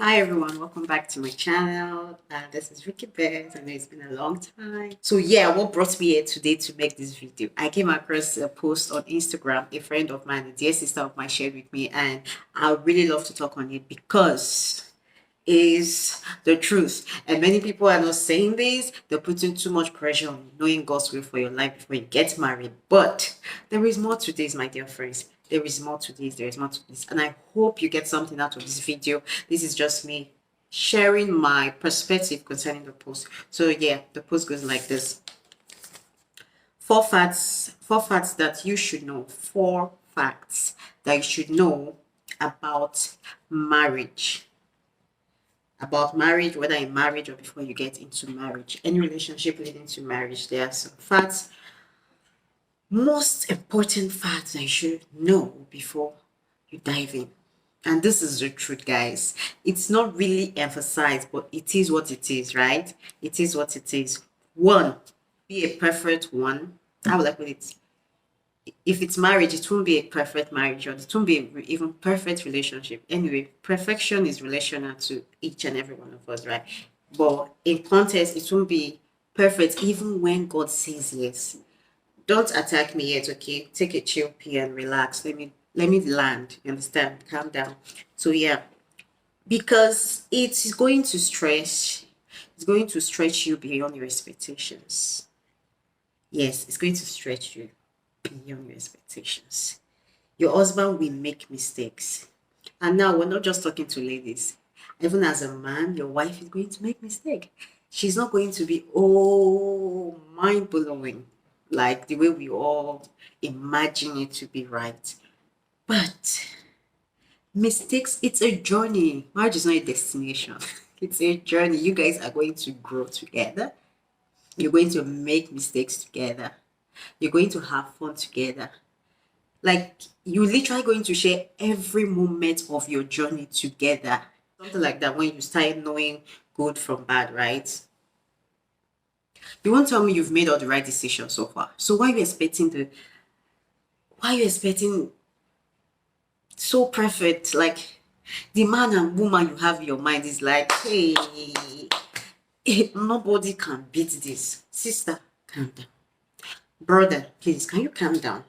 Hi everyone, welcome back to my channel. This is VickyBest. I know it's been a long time. So yeah, what brought me here today to make this video? I came across a post on Instagram. A friend of mine, a dear sister of mine, shared with me, and I really love to talk on it because is the truth. And many people are not saying this. They're putting too much pressure on knowing God's will for your life before you get married. But there is more to this, my dear friends. There is more to this. There is more to this. And I hope you get something out of this video. This is just me sharing my perspective concerning the post. So yeah, the post goes like this. Four facts that you should know. 4 facts that you should know about marriage. About marriage, whether in marriage or before you get into marriage, any relationship leading to marriage, there are some facts, most important facts that you should know before you dive in. And this is the truth, guys. It's not really emphasized, but it is what it is, right? It is what it is. One, be a perfect one. How would I put it? If it's marriage, it won't be a perfect marriage, or it won't be even perfect relationship. Anyway, perfection is relational to each and every one of us, right? But in context, it won't be perfect even when God says yes. Don't attack me yet, okay? Take a chill pill and relax. Let me land. You understand? Calm down. So yeah, because it's going to stretch. It's going to stretch you beyond your expectations. Yes, it's going to stretch you beyond your expectations. Your husband will make mistakes. And now we're not just talking to ladies. Even as a man, your wife is going to make mistake. She's not going to be mind blowing like the way we all imagine it to be, right? But mistakes, it's a journey. Marriage is not a destination. It's a journey. You guys are going to grow together. You're going to make mistakes together. You're going to have fun together. Like, you literally going to share every moment of your journey together. Something like that when you start knowing good from bad, right? You won't tell me you've made all the right decisions so far. So why are you expecting so perfect? Like, the man and woman you have in your mind is like, hey, nobody can beat this. Sister, calm down. Brother, please, can you calm down?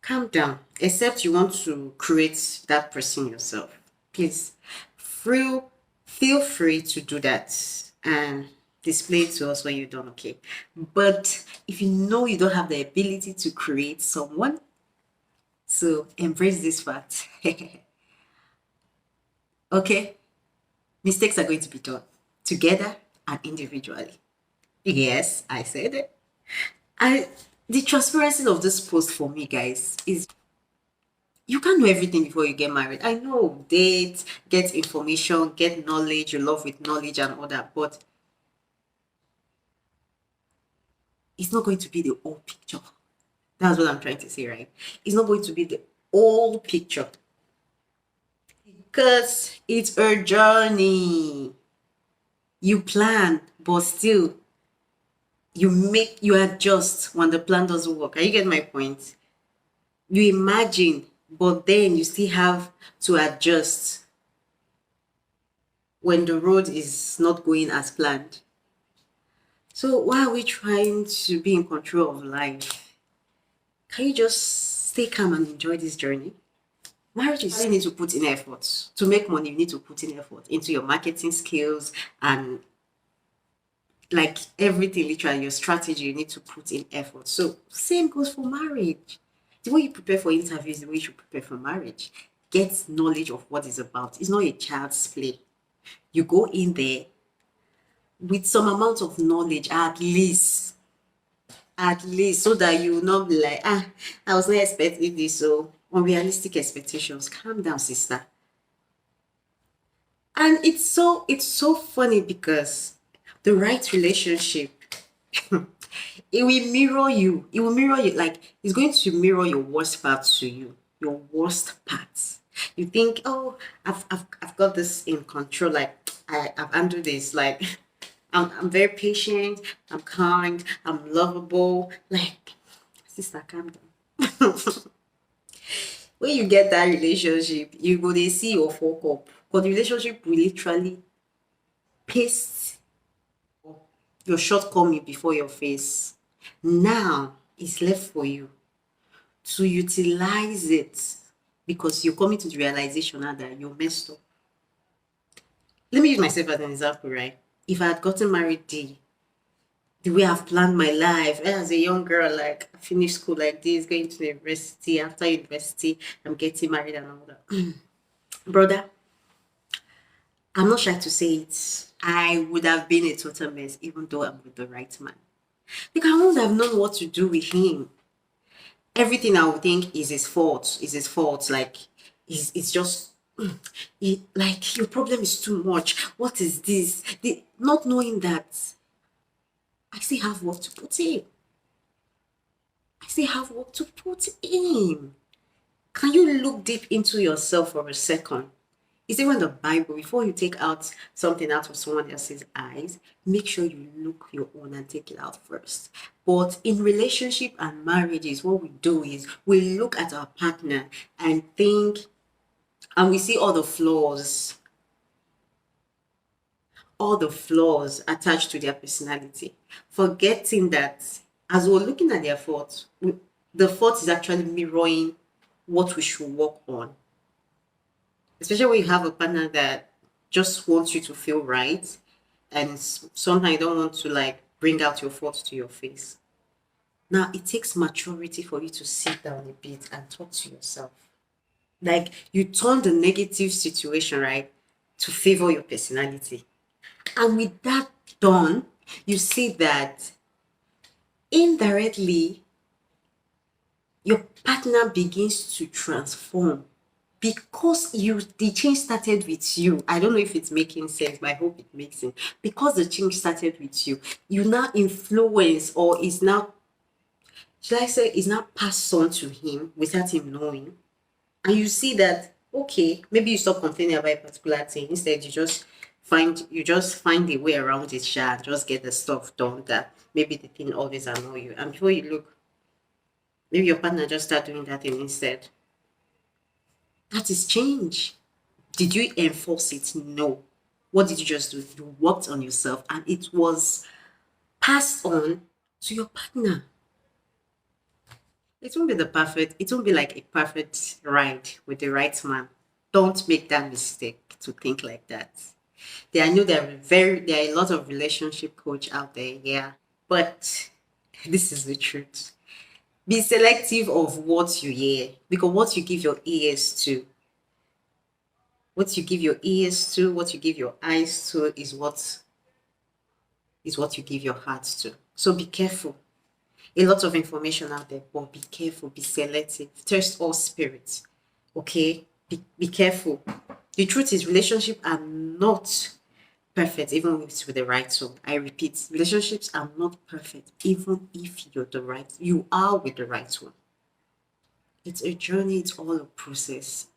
Calm down. Except you want to create that person yourself. Please, feel free to do that and display it to us when you're done, okay? But if you know you don't have the ability to create someone, so embrace this fact. Okay? Mistakes are going to be done together and individually. Yes, I said it. The transparency of this post for me, guys, is you can't know everything before you get married. I know, date, get information, get knowledge, you love with knowledge and all that, but it's not going to be the whole picture. That's what I'm trying to say, right? It's not going to be the whole picture because it's a journey. You plan, but still you adjust when the plan doesn't work. Are you getting my point? You imagine, but then you still have to adjust when the road is not going as planned. So why are we trying to be in control of life? Can you just stay calm and enjoy this journey? Marriage is you need to put in effort. To make money, you need to put in effort into your marketing skills and like everything, literally your strategy, you need to put in effort. So same goes for marriage. The way you prepare for interviews, the way you should prepare for marriage. Get knowledge of what it's about. It's not a child's play. You go in there with some amount of knowledge, at least, so that you will not be like, I was not expecting this. So unrealistic expectations. Calm down, sister. And it's so funny because the right relationship it will mirror you. It will mirror you. Like, it's going to mirror your worst parts to you. Your worst parts. You think, oh, I've got this in control. Like, I've handled this. Like, I'm very patient. I'm kind. I'm lovable. Like, sister, calm down. When you get that relationship, you go dey see your fuck up. Because the relationship will literally paste your shortcoming before your face. Now it's left for you to utilize it because you're coming to the realization now that you're messed up. Let me use myself as an example, right? If I had gotten married the way I've planned my life as a young girl, like I finished school like this, going to university, after university, I'm getting married and all that. Brother, I'm not shy to say it. I would have been a total mess, even though I'm with the right man. Because I wouldn't have known what to do with him. Everything I would think is his fault, is his fault. Like, it's just, like, your problem is too much. What is this? Not knowing that I still have work to put in. I still have work to put in. Can you look deep into yourself for a second? It's even the Bible. Before you take out something out of someone else's eyes, make sure you look your own and take it out first. But in relationship and marriages, what we do is we look at our partner and think, and we see all the flaws attached to their personality, forgetting that as we're looking at their faults, the fault is actually mirroring what we should work on. Especially when you have a partner that just wants you to feel right and sometimes you don't want to like bring out your faults to your face. Now it takes maturity for you to sit down a bit and talk to yourself. Like you turn the negative situation, right, to favor your personality. And with that done, you see that indirectly your partner begins to transform because the change started with you. I don't know if it's making sense, but I hope it makes sense. Because the change started with you, you now influence or is now, should I say, is now passed on to him without him knowing. And you see that, okay, maybe you stop complaining about a particular thing. Instead, you just find a way around it, and just get the stuff done that maybe the thing always annoy you. And before you look, maybe your partner just start doing that thing instead. That is change. Did you enforce it? No. What did you just do? You worked on yourself and it was passed on to your partner. It won't be like a perfect ride with the right man. Don't make that mistake to think like that. I know there are a lot of relationship coach out there, yeah. But this is the truth. Be selective of what you hear because what you give your ears to, what you give your ears to, what you give your eyes to is what you give your heart to. So be careful. A lot of information out there, but be careful, be selective. Test all spirits. Okay? Be careful. The truth is relationships are not perfect even with the right one. I repeat, relationships are not perfect even if you are with the right one. It's a journey, it's all a process.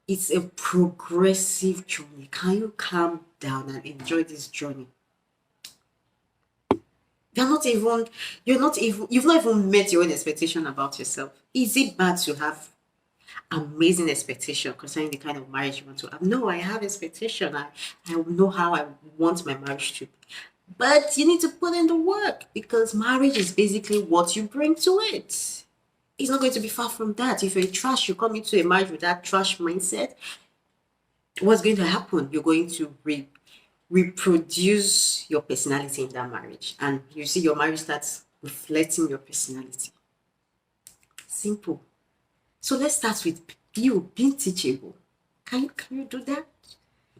It's a progressive journey. Can you calm down and enjoy this journey? You've not even met your own expectation about yourself. Is it bad to have amazing expectation concerning the kind of marriage you want to have? No, I have expectation. I know how I want my marriage to be. But you need to put in the work because marriage is basically what you bring to it. It's not going to be far from that. If you're trash, you come into a marriage with that trash mindset, what's going to happen? You're going to reproduce your personality in that marriage. And you see your marriage starts reflecting your personality. Simple. So let's start with you being teachable. Can you do that?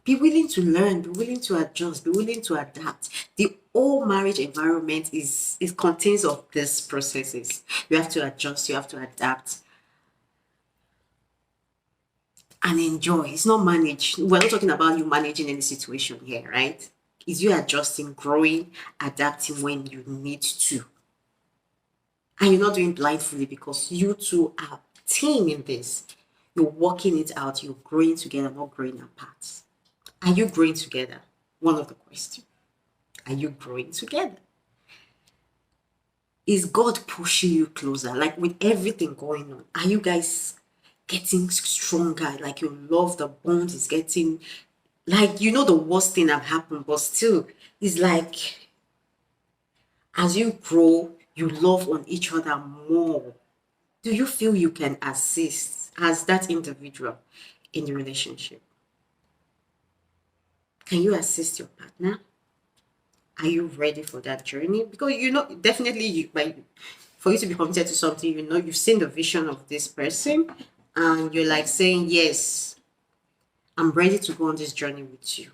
Be willing to learn, be willing to adjust, be willing to adapt. The whole marriage environment it contains of these processes. You have to adjust, you have to adapt and enjoy. It's not managed. We're not talking about you managing any situation here, right? It's you adjusting, growing, adapting when you need to. And you're not doing blindly because you two are team in this. You're working it out, you're growing together, not growing apart. Are you growing together? One of the questions. Are you growing together? Is God pushing you closer? Like with everything going on, are you guys getting stronger, like your love, the bond is getting, like, you know, the worst thing have happened, but still, it's like as you grow, you love on each other more. Do you feel you can assist as that individual in the relationship? Can you assist your partner? Are you ready for that journey? Because you know, definitely, for you to be committed to something, you know, you've seen the vision of this person, and you're like saying, yes, I'm ready to go on this journey with you.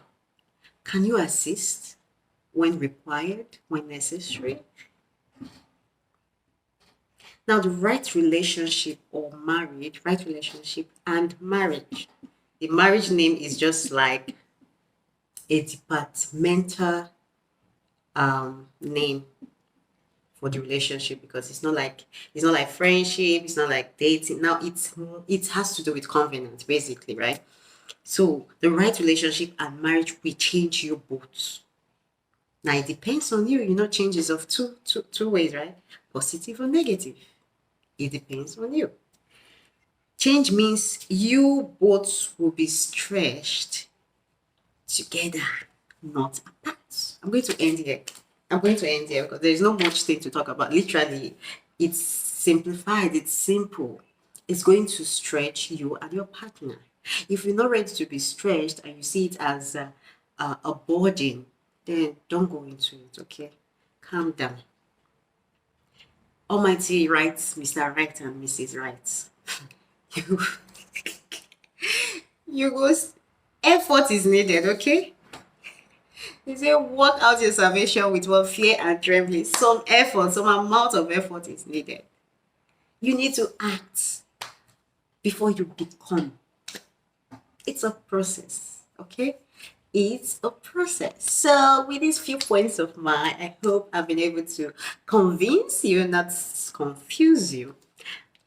Can you assist when required, when necessary? Now, the right relationship or marriage, right relationship and marriage. The marriage name is just like a departmental name for the relationship, because it's not like friendship, it's not like dating. Now it has to do with covenant, basically, right? So the right relationship and marriage will change you both. Now it depends on you. You know, changes of two ways, right? Positive or negative. It depends on you. Change means you both will be stretched together, not apart. I'm going to end here because there's not much thing to talk about. Literally, it's simplified, it's simple. It's going to stretch you and your partner. If you're not ready to be stretched and you see it as a burden, then don't go into it, okay? Calm down. Almighty writes Mr. Right and Mrs. Right. you, you go, effort is needed, okay? He said, work out your salvation with what fear and trembling. Some effort, some amount of effort is needed. You need to act before you become. It's a process, okay? It's a process. So, with these few points of mine, I hope I've been able to convince you, not confuse you,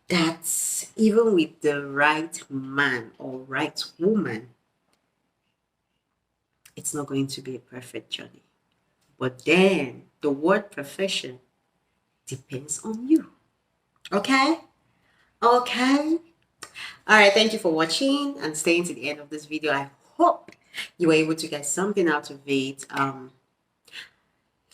that even with the right man or right woman, it's not going to be a perfect journey. But then the word perfection depends on you. Okay? Okay. All right. Thank you for watching and staying to the end of this video. I hope you were able to get something out of it.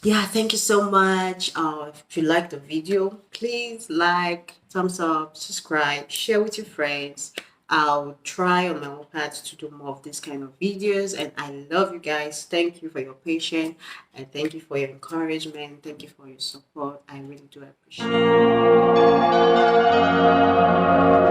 Yeah, thank you so much. If you like the video, please like, thumbs up, subscribe, share with your friends. I'll try on my own part to do more of this kind of videos, and I love you guys. Thank you for your patience, and thank you for your encouragement. Thank you for your support. I really do appreciate it.